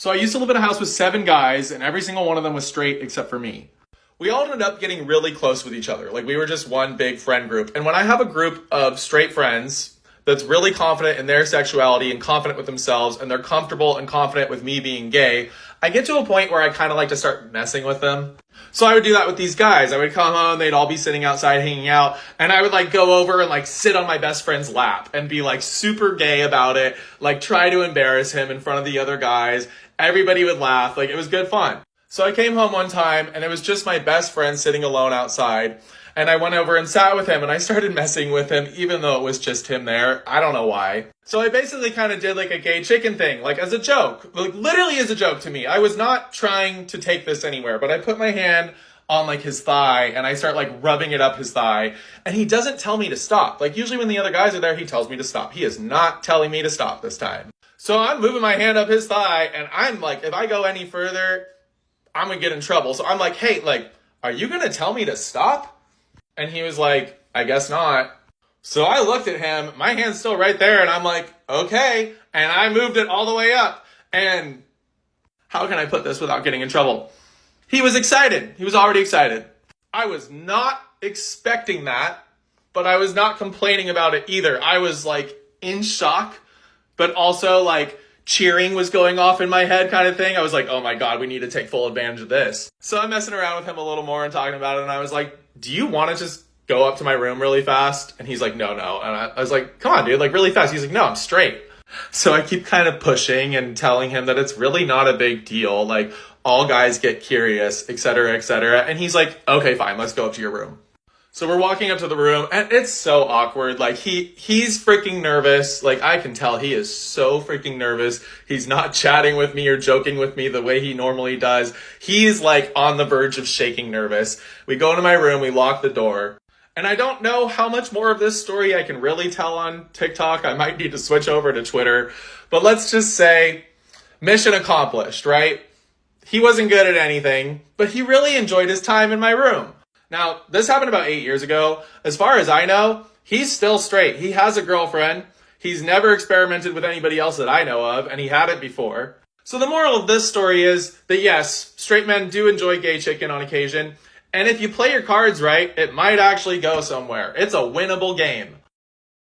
So I used to live in a house with 7 guys, and every single one of them was straight except for me. We all ended up getting really close with each other. Like, we were just one big friend group. And when I have a group of straight friends that's really confident in their sexuality and confident with themselves, and they're comfortable and confident with me being gay, I get to a point where I kind of like to start messing with them. So I would do that with these guys. I would come home, they'd all be sitting outside hanging out, and I would like go over and like sit on my best friend's lap and be like super gay about it, like try to embarrass him in front of the other guys. Everybody would laugh. Like, it was good fun. So I came home one time and it was just my best friend sitting alone outside. And I went over and sat with him and I started messing with him even though it was just him there. I don't know why. So I basically kind of did like a gay chicken thing, like as a joke, like literally as a joke to me. I was not trying to take this anywhere, but I put my hand on like his thigh and I start like rubbing it up his thigh, and he doesn't tell me to stop. Like, usually when the other guys are there, he tells me to stop. He is not telling me to stop this time. So I'm moving my hand up his thigh and I'm like, if I go any further, I'm gonna get in trouble. So I'm like, hey, like, are you gonna tell me to stop? And he was like, I guess not. So I looked at him, my hand's still right there, and I'm like, okay. And I moved it all the way up. And how can I put this without getting in trouble? He was excited. He was already excited. I was not expecting that, but I was not complaining about it either. I was like in shock, but also like cheering was going off in my head kind of thing. I was like, oh my God, we need to take full advantage of this. So I'm messing around with him a little more and talking about it. And I was like, do you want to just go up to my room really fast? And he's like, no. And I was like, come on, dude, like really fast. He's like, no, I'm straight. So I keep kind of pushing and telling him that it's really not a big deal. Like, all guys get curious, et cetera, et cetera. And he's like, okay, fine, let's go up to your room. So we're walking up to the room and it's so awkward. Like, he's freaking nervous. Like, I can tell he is so freaking nervous. He's not chatting with me or joking with me the way he normally does. He's like on the verge of shaking nervous. We go into my room, we lock the door. And I don't know how much more of this story I can really tell on TikTok. I might need to switch over to Twitter. But let's just say, mission accomplished, right? He wasn't good at anything, but he really enjoyed his time in my room. Now, this happened about 8 years ago. As far as I know, he's still straight. He has a girlfriend. He's never experimented with anybody else that I know of, and he had it before. So the moral of this story is that yes, straight men do enjoy gay chicken on occasion. And if you play your cards right, it might actually go somewhere. It's a winnable game.